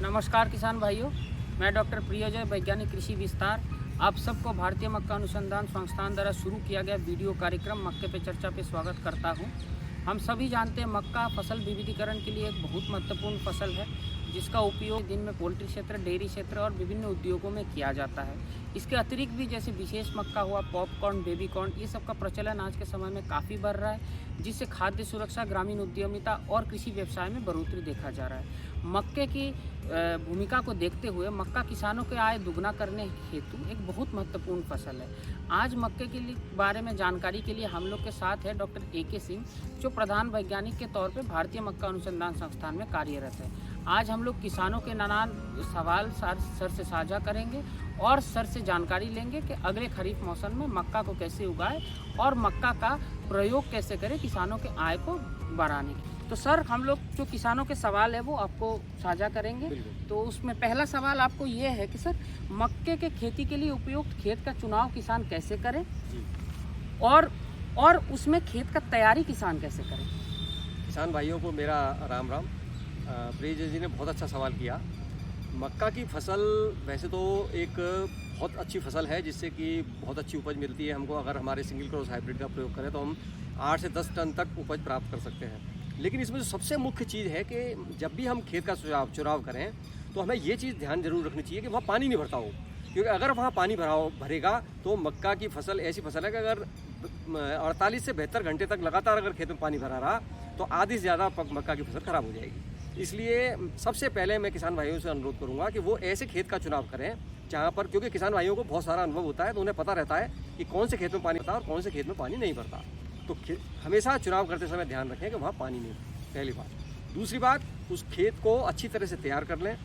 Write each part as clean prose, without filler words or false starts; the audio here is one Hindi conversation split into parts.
नमस्कार किसान भाइयों, मैं डॉक्टर प्रियोजय, वैज्ञानिक कृषि विस्तार, आप सबको भारतीय मक्का अनुसंधान संस्थान द्वारा शुरू किया गया वीडियो कार्यक्रम मक्के पे चर्चा पे स्वागत करता हूं। हम सभी जानते हैं मक्का फसल विविधीकरण के लिए एक बहुत महत्वपूर्ण फसल है, जिसका उपयोग दिन में पोल्ट्री क्षेत्र, डेयरी क्षेत्र और विभिन्न उद्योगों में किया जाता है। इसके अतिरिक्त भी जैसे विशेष मक्का हुआ, पॉपकॉर्न, बेबी कॉर्न, ये सब का प्रचलन आज के समय में काफ़ी बढ़ रहा है, जिससे खाद्य सुरक्षा, ग्रामीण उद्यमिता और कृषि व्यवसाय में बढ़ोतरी देखा जा रहा है। मक्के की भूमिका को देखते हुए मक्का किसानों के आय दुगना करने हेतु एक बहुत महत्वपूर्ण फसल है। आज मक्के के बारे में जानकारी के लिए हम लोग के साथ है डॉक्टर AK सिंह, जो प्रधान वैज्ञानिक के तौर पे भारतीय मक्का अनुसंधान संस्थान में कार्यरत है। आज हम लोग किसानों के नानान सवाल सर से साझा करेंगे और सर से जानकारी लेंगे कि अगले खरीफ मौसम में मक्का को कैसे उगाए और मक्का का प्रयोग कैसे करें किसानों के आय को बढ़ाने की। तो सर, हम लोग जो किसानों के सवाल है वो आपको साझा करेंगे। तो उसमें पहला सवाल आपको ये है कि सर, मक्के के खेती के लिए उपयुक्त खेत का चुनाव किसान कैसे करें और उसमें खेत का तैयारी किसान कैसे करें? किसान भाइयों को मेरा राम राम। प्रिय जी ने बहुत अच्छा सवाल किया। मक्का की फसल वैसे तो एक बहुत अच्छी फसल है, जिससे कि बहुत अच्छी उपज मिलती है हमको। अगर हमारे सिंगल क्रॉस हाइब्रिड का प्रयोग करें तो हम 8 से 10 टन तक उपज प्राप्त कर सकते हैं। लेकिन इसमें जो सबसे मुख्य चीज़ है कि जब भी हम खेत का चुनाव करें तो हमें ये चीज़ ध्यान जरूर रखनी चाहिए कि वहाँ पानी नहीं भरता हो, क्योंकि अगर वहाँ पानी भरेगा तो मक्का की फसल ऐसी फसल है कि अगर 48 से 72 घंटे तक लगातार अगर खेत में पानी भरा रहा तो आधी से ज़्यादा मक्का की फसल खराब हो जाएगी। इसलिए सबसे पहले मैं किसान भाइयों से अनुरोध करूंगा कि वो ऐसे खेत का चुनाव करें जहां पर, क्योंकि किसान भाइयों को बहुत सारा अनुभव होता है तो उन्हें पता रहता है कि कौन से खेत में पानी भरता है और कौन से खेत में पानी नहीं भरता। तो हमेशा चुनाव करते समय ध्यान रखें कि वहाँ पानी नहीं, पहली बात। दूसरी बात, उस खेत को अच्छी तरह से तैयार कर लें।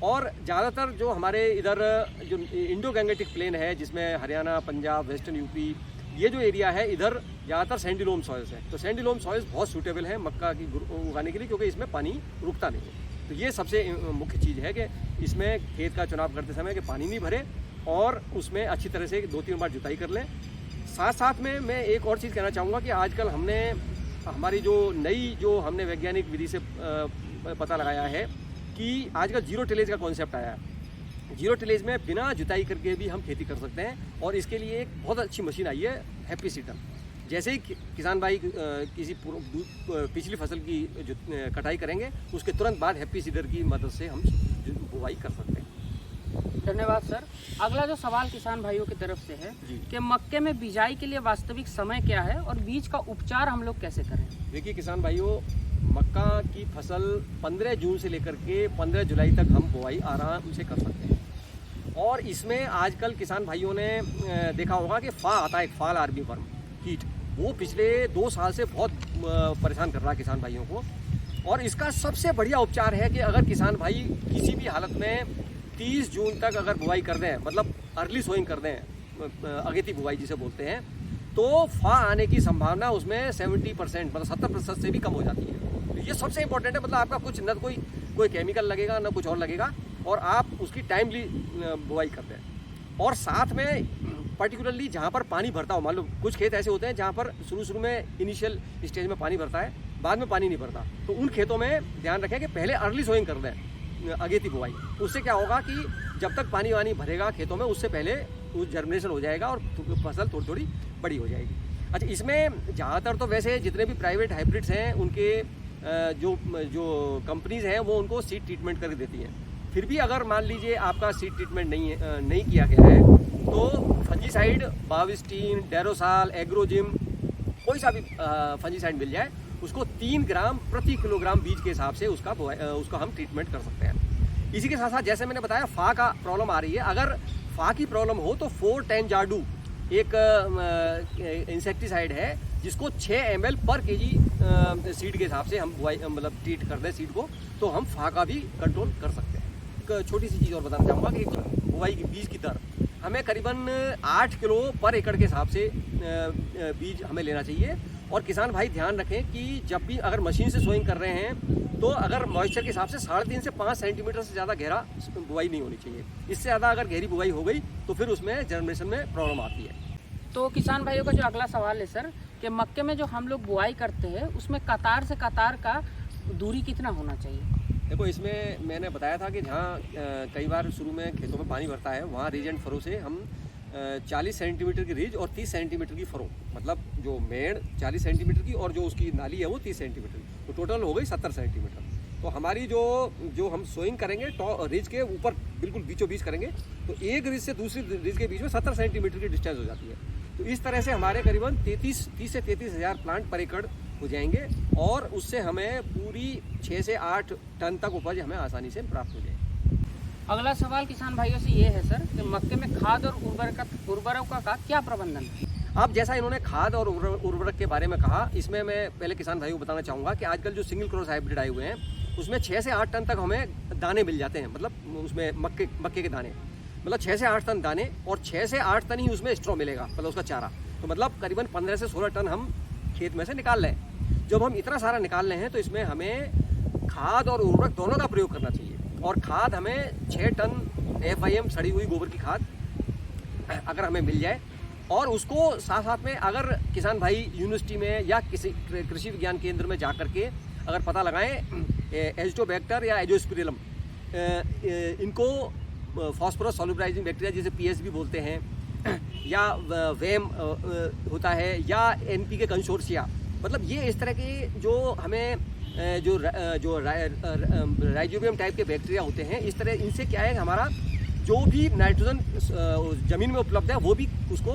और ज़्यादातर जो हमारे इधर जो इंडो गैंगेटिक प्लेन है, जिसमें हरियाणा, पंजाब, वेस्टर्न यूपी, ये जो एरिया है, इधर ज़्यादातर सैंडी लोम सॉइल्स है। तो सैंडी लोम सॉइल्स बहुत सूटेबल है मक्का की उगाने के लिए, क्योंकि इसमें पानी रुकता नहीं है। तो ये सबसे मुख्य चीज़ है कि इसमें खेत का चुनाव करते समय कि पानी नहीं भरे और उसमें अच्छी तरह से 2-3 बार जुताई कर लें। साथ साथ में मैं एक और चीज़ कहना चाहूँगा कि आजकल हमने हमारी जो नई हमने वैज्ञानिक विधि से पता लगाया है कि आजकल जीरो टिलेज का कॉन्सेप्ट आया है। जीरो टिलेज में बिना जुताई करके भी हम खेती कर सकते हैं, और इसके लिए एक बहुत अच्छी मशीन आई है, हैप्पी सीडर। जैसे ही किसान भाई किसी पिछली फसल की जो कटाई करेंगे, उसके तुरंत बाद हैप्पी सीडर की मदद से हम बुवाई कर सकते हैं। धन्यवाद सर। अगला जो सवाल किसान भाइयों की तरफ से है कि मक्के में बिजाई के लिए वास्तविक समय क्या है और बीज का उपचार हम लोग कैसे करें? देखिए किसान भाइयों, मक्का की फसल 15 जून से लेकर के 15 जुलाई तक हम बुआई आराम से कर सकते हैं। और इसमें आजकल किसान भाइयों ने देखा होगा कि आता है, फाल आर्मी वर्म कीट, वो पिछले 2 साल से बहुत परेशान कर रहा है किसान भाइयों को। और इसका सबसे बढ़िया उपचार है कि अगर किसान भाई किसी भी हालत में 30 जून तक अगर बुआई कर दें, मतलब अर्ली सोइंग कर दें, अगेती बुआई जिसे बोलते हैं, तो फा आने की संभावना उसमें 70%, मतलब 70% से भी कम हो जाती है। तो ये सबसे इंपॉर्टेंट है। मतलब आपका कुछ न कोई केमिकल लगेगा, न कुछ और लगेगा, और आप उसकी टाइमली बुआई कर दें। और साथ में पर्टिकुलरली जहाँ पर पानी भरता हो, मान लो कुछ खेत ऐसे होते हैं जहाँ पर शुरू में इनिशियल स्टेज में पानी भरता है, बाद में पानी नहीं भरता, तो उन खेतों में ध्यान रखें कि पहले अर्ली सोइंग कर दें, अगेती बुआई। उससे क्या होगा कि जब तक पानी वानी भरेगा खेतों में, उससे पहले उस जर्मिनेशन हो जाएगा और फसल थोड़ी थोड़ी बड़ी हो जाएगी। अच्छा, इसमें ज़्यादातर तो वैसे जितने भी प्राइवेट हाइब्रिड्स हैं, उनके जो कंपनीज हैं वो उनको सीड ट्रीटमेंट करके देती हैं। फिर भी अगर मान लीजिए आपका सीड ट्रीटमेंट नहीं किया गया है, तो फंजीसाइड, बाविस्टीन, डेरोसाल, एग्रोजिम, कोई सा भी फंजीसाइड मिल जाए, उसको 3 ग्राम प्रति किलोग्राम बीज के हिसाब से उसका हम ट्रीटमेंट कर सकते हैं। इसी के साथ साथ जैसे मैंने बताया, फा का प्रॉब्लम आ रही है। अगर फा की प्रॉब्लम हो तो 410 जाडू एक इंसेक्टिसाइड है, जिसको 6 ml पर केजी सीड के हिसाब से हम मतलब ट्रीट कर दें सीड को, तो हम फा का भी कंट्रोल कर सकते हैं। एक छोटी सी चीज़ और बताना चाहूँगा कि बुआई की बीज की दर हमें करीबन 8 किलो पर एकड़ के हिसाब से बीज हमें लेना चाहिए। और किसान भाई ध्यान रखें कि जब भी अगर मशीन से सोइंग कर रहे हैं, तो अगर मॉइस्चर के हिसाब से 3.5 से 5 सेंटीमीटर से ज़्यादा गहरा बुआई नहीं होनी चाहिए। इससे ज़्यादा अगर गहरी बुआई हो गई तो फिर उसमें जर्मिनेशन में प्रॉब्लम आती है। तो किसान भाइयों का जो अगला सवाल है सर, कि मक्के में जो हम लोग बुआई करते हैं, उसमें कतार से कतार का दूरी कितना होना चाहिए? देखो, इसमें मैंने बताया था कि जहाँ कई बार शुरू में खेतों में पानी भरता है वहाँ रिज एंड फरो से हम 40 सेंटीमीटर की रिज और 30 सेंटीमीटर की फरो, मतलब जो मेड़ 40 सेंटीमीटर की और जो उसकी नाली है वो 30 सेंटीमीटर की, तो टोटल हो गई 70 सेंटीमीटर। तो हमारी जो हम सोइंग करेंगे रिज के ऊपर बिल्कुल बीचों बीच करेंगे, तो एक रिज से दूसरी रिज के बीच में 70 सेंटीमीटर की डिस्टेंस हो जाती है। तो इस तरह से हमारे करीबन 30 से 33 हज़ार प्लांट पर एकड़ हो जाएंगे और उससे हमें पूरी 6 से 8 टन तक उपज हमें आसानी से प्राप्त हो जाएगी। अगला सवाल किसान भाइयों से ये है सर कि मक्के में खाद और उर्वरक का क्या प्रबंधन है? अब जैसा इन्होंने खाद और उर्वरक के बारे में कहा, इसमें मैं पहले किसान भाइयों को बताना चाहूँगा कि आजकल जो सिंगल क्रॉस हाइब्रिड आए हुए हैं उसमें 6 से 8 टन तक हमें दाने मिल जाते हैं, मतलब उसमें मक्के के दाने, मतलब 6 से 8 टन दाने और 6 से 8 टन ही उसमें स्ट्रॉ मिलेगा, मतलब उसका चारा। तो मतलब करीबन 15 से 16 टन हम खेत में से निकाल रहे हैं। जब हम इतना सारा निकाल रहे हैं तो इसमें हमें खाद और उर्वरक दोनों का प्रयोग करना चाहिए। और खाद हमें 6 टन FIM सड़ी हुई गोबर की खाद अगर हमें मिल जाए, और उसको साथ साथ में अगर किसान भाई यूनिवर्सिटी में या किसी कृषि विज्ञान केंद्र में जा करके अगर पता लगाएं एजोटोबैक्टर या एजोस्पिरिलम, इनको फॉस्फोरस सॉल्युबलाइजिंग बैक्टीरिया जिसे PSB बोलते हैं, या वेम होता है, या NPK कंसोर्शिया, मतलब ये इस तरह के जो हमें जो राइजोबियम टाइप के बैक्टीरिया होते हैं, इस तरह इनसे क्या है हमारा जो भी नाइट्रोजन ज़मीन में उपलब्ध है वो भी उसको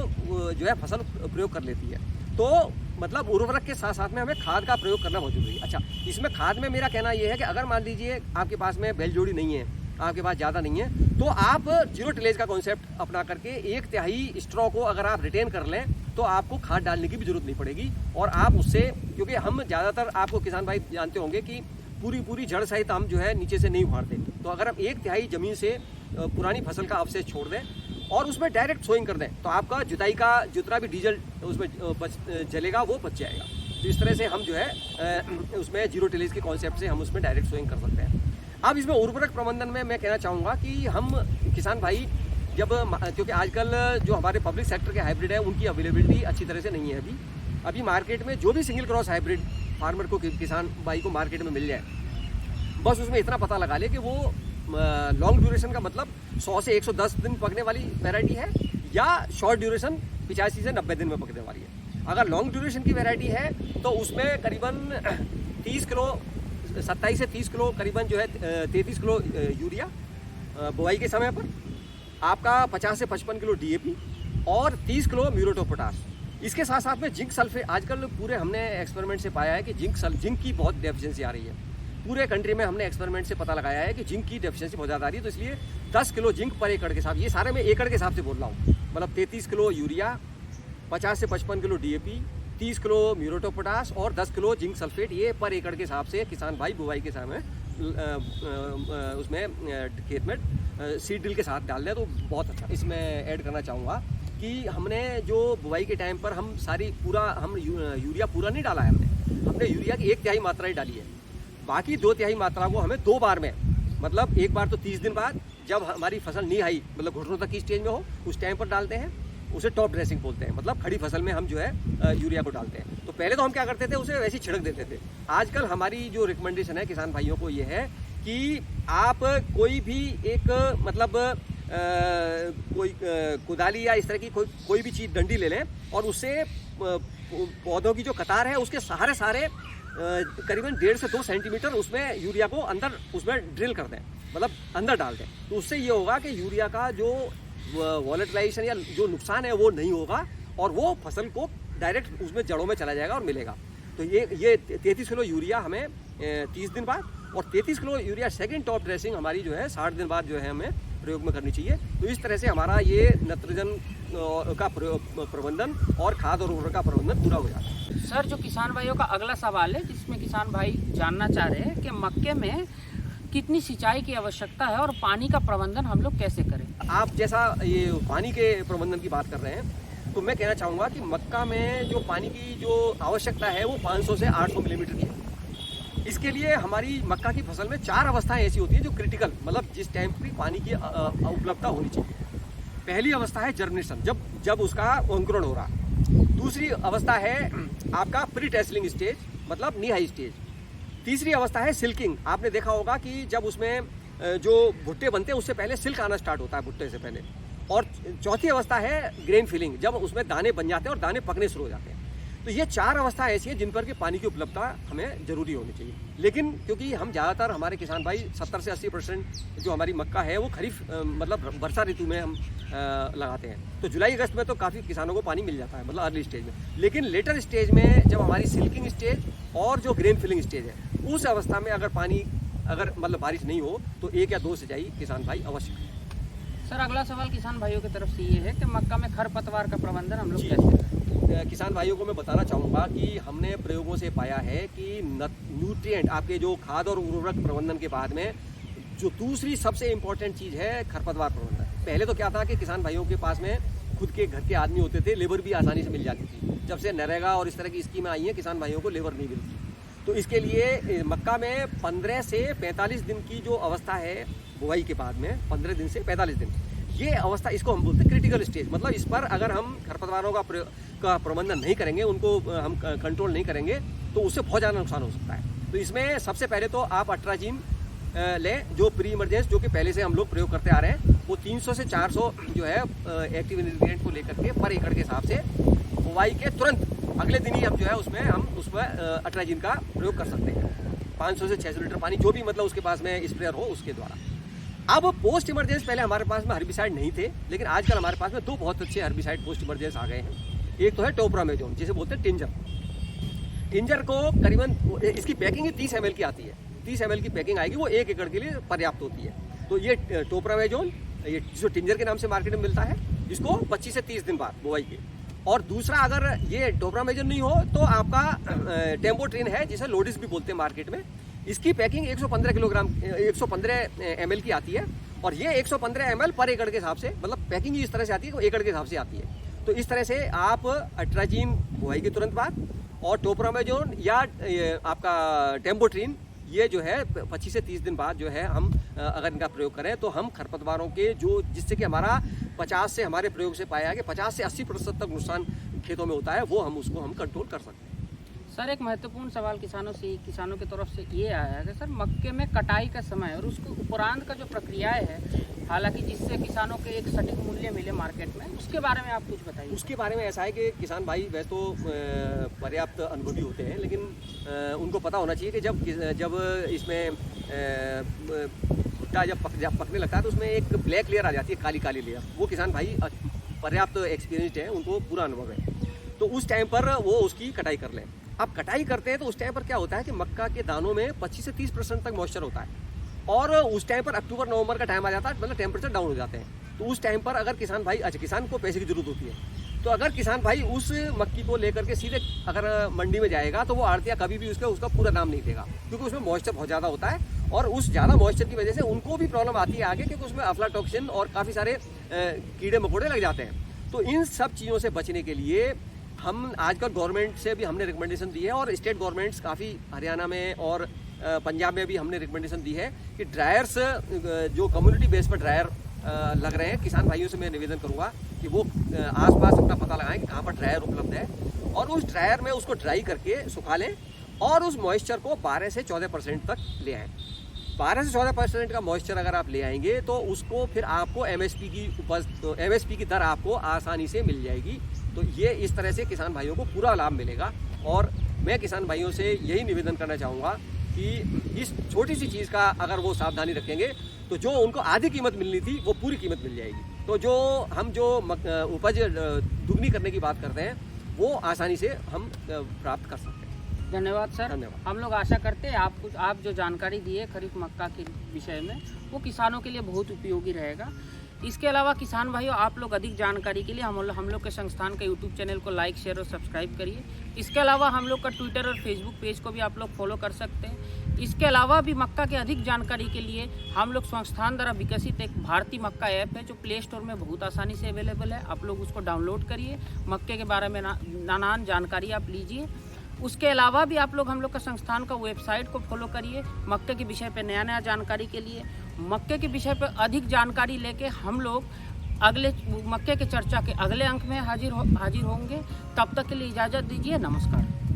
जो है फसल प्रयोग कर लेती है। तो मतलब उर्वरक के साथ साथ में हमें खाद का प्रयोग करना बहुत जरूरी है। अच्छा, इसमें खाद में मेरा कहना ये है कि अगर मान लीजिए आपके पास में बैल जोड़ी नहीं है, आपके पास ज़्यादा नहीं है, तो आप जीरो टिलेज का कॉन्सेप्ट अपना करके 1/3 स्ट्रॉ को अगर आप रिटेन कर लें तो आपको खाद डालने की भी जरूरत नहीं पड़ेगी। और आप उससे, क्योंकि हम ज़्यादातर आपको किसान भाई जानते होंगे कि पूरी जड़ सहित हम जो है नीचे से नहीं उखाड़ते, तो अगर हम 1/3 ज़मीन से पुरानी फसल का अवशेष छोड़ दें और उसमें डायरेक्ट सोइंग कर दें तो आपका जुताई का जितना भी डीजल उसमें जलेगा वो बच जाएगा। तो इस तरह से हम जो है उसमें जीरो टिलेज के कॉन्सेप्ट से हम उसमें डायरेक्ट सोइंग कर सकते हैं। अब इसमें उर्वरक प्रबंधन में मैं कहना चाहूँगा कि हम किसान भाई जब, क्योंकि आजकल जो हमारे पब्लिक सेक्टर के हाइब्रिड है उनकी अवेलेबिलिटी अच्छी तरह से नहीं है अभी मार्केट में जो भी सिंगल क्रॉस हाइब्रिड फार्मर को, किसान भाई को मार्केट में मिल जाए, बस उसमें इतना पता लगा ले कि वो लॉन्ग ड्यूरेशन का मतलब 100 से 110 दिन पकने वाली वैरायटी है या शॉर्ट ड्यूरेशन 85 से 90 दिन में पकने वाली है। अगर लॉन्ग ड्यूरेशन की वैरायटी है तो उसमें करीबन 30 किलो 27 से 30 किलो करीबन जो है 33 किलो यूरिया बुआई के समय पर, आपका 50 से 55 किलो DAP और 30 किलो म्यूरेट ऑफ पोटाश। इसके साथ साथ में जिंक सल्फेट, आजकल पूरे हमने एक्सपेरिमेंट से पाया है कि जिंक की बहुत डेफिशिएंसी आ रही है पूरे कंट्री में। हमने एक्सपेरिमेंट से पता लगाया है कि जिंक की डेफिशिएंसी बहुत ज़्यादा आ रही है, तो इसलिए 10 किलो जिंक पर एकड़ के साथ, ये सारे मैं एकड़ के हिसाब से बोल रहा हूँ, मतलब 33 किलो यूरिया, 50 से 55 kilo DAP, 30 kilo muriate of potash और 10 किलो जिंक सल्फेट, ये पर एकड़ के हिसाब से किसान भाई बुवाई के समय उसमें खेत में सीड ड्रिल के साथ डाल दें तो बहुत अच्छा। इसमें ऐड करना चाहूँगा कि हमने जो बुवाई के टाइम पर हम यूरिया पूरा नहीं डाला है, हमने यूरिया की 1/3 मात्रा ही डाली है, बाकी 2/3 मात्रा को हमें 2 बार में, मतलब एक बार तो 30 दिन बाद जब हमारी फसल नी हाई मतलब घुटनों तक की स्टेज में हो उस टाइम पर डालते हैं, उसे टॉप ड्रेसिंग बोलते हैं, मतलब खड़ी फसल में हम जो है यूरिया को डालते हैं। तो पहले तो हम क्या करते थे, उसे वैसे ही छिड़क देते थे। आजकल हमारी जो रिकमेंडेशन है किसान भाइयों को ये है कि आप कोई भी एक मतलब कोई कुदाली या इस तरह की कोई भी चीज़ डंडी ले लें और उससे पौधों की जो कतार है उसके सारे करीबन 1.5 से 2 सेंटीमीटर उसमें यूरिया को अंदर उसमें ड्रिल कर दें, मतलब अंदर डाल दें। तो उससे ये होगा कि यूरिया का जो वॉलेटिलाइजेशन या जो नुकसान है वो नहीं होगा और वो फसल को डायरेक्ट उसमें जड़ों में चला जाएगा और मिलेगा। तो ये 33 किलो यूरिया हमें 30 दिन बाद और 33 kilo urea second top dressing हमारी जो है 60 दिन बाद जो है हमें प्रयोग में करनी चाहिए। तो इस तरह से हमारा ये नाइट्रोजन का प्रबंधन और खाद और उर्वरक का प्रबंधन पूरा हो जाता है। सर, जो किसान भाइयों का अगला सवाल है जिसमें किसान भाई जानना चाह रहे हैं कि मक्के में कितनी सिंचाई की आवश्यकता है और पानी का प्रबंधन हम लोग कैसे करें। आप जैसा ये पानी के प्रबंधन की बात कर रहे हैं तो मैं कहना चाहूँगा कि मक्का में जो पानी की जो आवश्यकता है वो 500 से 800 मिलीमीटर की है। इसके लिए हमारी मक्का की फसल में 4 अवस्थाएं ऐसी होती हैं जो क्रिटिकल, मतलब जिस टाइम पर पानी की उपलब्धता होनी चाहिए। पहली अवस्था है जर्मिनेशन, जब उसका अंकुरण हो रहा। दूसरी अवस्था है आपका प्री टेस्लिंग स्टेज, मतलब नी हाई स्टेज। तीसरी अवस्था है सिल्किंग। आपने देखा होगा कि जब उसमें जो भुट्टे बनते हैं उससे पहले सिल्क आना स्टार्ट होता है भुट्टे से पहले। और चौथी अवस्था है ग्रेन फिलिंग, जब उसमें दाने बन जाते हैं और दाने पकने शुरू हो जाते हैं। तो ये 4 अवस्था ऐसी है जिन पर कि पानी की उपलब्धता हमें जरूरी होनी चाहिए। लेकिन क्योंकि हम ज़्यादातर हमारे किसान भाई 70 से 80% जो हमारी मक्का है वो खरीफ मतलब वर्षा ऋतु में हम लगाते हैं। तो जुलाई अगस्त में तो काफ़ी किसानों को पानी मिल जाता है, मतलब अर्ली स्टेज में। लेकिन लेटर स्टेज में जब हमारी सिल्किंग स्टेज और जो ग्रेन फिलिंग स्टेज है, उस अवस्था में अगर पानी मतलब बारिश नहीं हो तो 1 या 2 सिंचाई किसान भाई अवश्य करें। सर अगला सवाल किसान भाइयों की तरफ से ये है कि मक्का में खरपतवार का प्रबंधन हम लोग कैसे करें? किसान भाइयों को मैं बताना चाहूँगा कि हमने प्रयोगों से पाया है कि न्यूट्रिएंट आपके जो खाद और उर्वरक प्रबंधन के बाद में जो दूसरी सबसे इम्पोर्टेंट चीज़ है खरपतवार प्रबंधन। पहले तो क्या था कि किसान भाइयों के पास में खुद के घर के आदमी होते थे, लेबर भी आसानी से मिल जाती थी। जब से नरेगा और इस तरह की स्कीमें आई हैं किसान भाइयों को लेबर नहीं मिलती। तो इसके लिए मक्का में 15 से 45 दिन की जो अवस्था है बुआई के बाद में 15 दिन से 45 दिन, ये अवस्था इसको हम बोलते हैं क्रिटिकल स्टेज। मतलब इस पर अगर हम खरपतवारों का प्रबंधन नहीं करेंगे, उनको हम कंट्रोल नहीं करेंगे तो उससे बहुत ज़्यादा नुकसान हो सकता है। तो इसमें सबसे पहले तो आप अट्राजीन लें, जो प्री इमरजेंस जो कि पहले से हम लोग प्रयोग करते आ रहे हैं। वो 300 से 400 जो है एक्टिव इंग्रेडिएंट को लेकर के पर एकड़ के हिसाब से बुआई के तुरंत अगले दिन ही हम जो है उसमें अट्राजीन का प्रयोग कर सकते हैं। 500 से 600 लीटर पानी जो भी मतलब उसके पास में स्प्रेयर हो उसके द्वारा। अब पोस्ट इमरजेंस पहले हमारे पास में हर्बिसाइड नहीं थे, लेकिन आजकल हमारे पास में 2 बहुत अच्छे हर्बिसाइड पोस्ट इमरजेंस आ गए हैं। एक तो है टोप्रामेजोन, जिसे बोलते हैं टिंजर। टिंजर को करीबन इसकी पैकिंग 30 ml की आती है। 30 ml की पैकिंग आएगी, वो 1 एकड़ के लिए पर्याप्त होती है। तो ये टोप्रामेजोन, ये जो टिंजर के नाम से मार्केट में मिलता है, इसको 25 से 30 दिन बाद बुआई के। और दूसरा अगर ये टोप्रामेजोन नहीं हो तो आपका टेम्पोट्रिन है, जिसे लोडिस भी बोलते हैं मार्केट में। इसकी पैकिंग 115 ml की आती है और ये 115 ml पर एकड़ के हिसाब से, मतलब पैकिंग इस तरह से आती है कि एकड़ के हिसाब से आती है। तो इस तरह से आप अट्राजीन बुआई के तुरंत बाद और टोप्रामेजोन या आपका टेम्पोट्रिन ये जो है 25 से 30 दिन बाद जो है हम अगर इनका प्रयोग करें तो हम खरपतवारों के जिससे कि हमारा 50 से हमारे प्रयोग से पाया है कि 50 से 80% तक नुकसान खेतों में होता है, वो उसको हम कंट्रोल कर सकते हैं। सर एक महत्वपूर्ण सवाल किसानों की तरफ से ये आया है कि सर मक्के में कटाई का समय और उसके उपरांत का जो प्रक्रियाएं है, हालांकि जिससे किसानों के एक सटीक मूल्य मिले मार्केट में, उसके बारे में आप कुछ बताइए। उसके बारे में ऐसा है कि किसान भाई वैसे तो पर्याप्त अनुभवी होते हैं, लेकिन उनको पता होना चाहिए कि जब इसमें भुट्टा जब पकने लगता है तो उसमें एक ब्लैक लेयर आ जाती है, काली काली लेयर। वो किसान भाई पर्याप्त एक्सपीरियंस्ड है, उनको पूरा अनुभव है। तो उस टाइम पर वो उसकी कटाई कर लें। अब कटाई करते हैं तो उस टाइम पर क्या होता है कि मक्का के दानों में 25 से 30% तक मॉइस्चर होता है और उस टाइम पर अक्टूबर नवंबर का टाइम आ जाता है, मतलब टेम्परेचर डाउन हो जाते हैं। तो उस टाइम पर अगर किसान भाई किसान को पैसे की जरूरत होती है, तो अगर किसान भाई उस मक्की को लेकर के सीधे अगर मंडी में जाएगा तो वो आड़तिया कभी भी उसका पूरा दाम नहीं देगा, क्योंकि उसमें मॉइस्चर बहुत ज़्यादा होता है और उस ज़्यादा मॉइस्चर की वजह से उनको भी प्रॉब्लम आती है आगे, क्योंकि उसमें अफ्लाटॉक्सिन और काफ़ी सारे कीड़े मकोड़े लग जाते हैं। तो इन सब चीज़ों से बचने के लिए हम आजकल गवर्नमेंट से भी हमने रिकमेंडेशन दी है और स्टेट गवर्नमेंट्स काफ़ी हरियाणा में और पंजाब में भी हमने रिकमेंडेशन दी है कि ड्रायर्स जो कम्युनिटी बेस पर ड्रायर लग रहे हैं, किसान भाइयों से मैं निवेदन करूंगा कि वो आसपास अपना पता लगाएं कि कहाँ पर ड्रायर उपलब्ध है और उस ड्रायर में उसको ड्राई करके सुखा लें और उस मॉइस्चर को 12 से 14% तक ले आएँ। 12 से 14% का मॉइस्चर अगर आप ले आएंगे तो उसको फिर आपको MSP की दर आपको आसानी से मिल जाएगी। तो ये इस तरह से किसान भाइयों को पूरा लाभ मिलेगा और मैं किसान भाइयों से यही निवेदन करना चाहूँगा कि इस छोटी सी चीज़ का अगर वो सावधानी रखेंगे तो जो उनको आधी कीमत मिलनी थी वो पूरी कीमत मिल जाएगी। तो जो हम उपज दुगनी करने की बात करते हैं वो आसानी से हम प्राप्त कर सकते हैं। धन्यवाद सर। धन्यवाद। हम लोग आशा करते हैं आप जो जानकारी दिए खरीफ मक्का के विषय में वो किसानों के लिए बहुत उपयोगी रहेगा। इसके अलावा किसान भाइयों, आप लोग अधिक जानकारी के लिए हम लोग के संस्थान के यूट्यूब चैनल को लाइक शेयर और सब्सक्राइब करिए। इसके अलावा हम लोग का ट्विटर और फेसबुक पेज को भी आप लोग फॉलो कर सकते हैं। इसके अलावा भी मक्का के अधिक जानकारी के लिए हम लोग संस्थान द्वारा विकसित एक भारतीय मक्का ऐप है जो प्ले स्टोर में बहुत आसानी से अवेलेबल है। आप लोग उसको डाउनलोड करिए, मक्के के बारे में नाना जानकारी आप लीजिए। उसके अलावा भी आप लोग हम लोग का संस्थान का वेबसाइट को फॉलो करिए मक्के के विषय पे नया जानकारी के लिए। मक्के के विषय पर अधिक जानकारी लेके हम लोग अगले मक्के के चर्चा के अगले अंक में हाजिर होंगे। तब तक के लिए इजाज़त दीजिए। नमस्कार।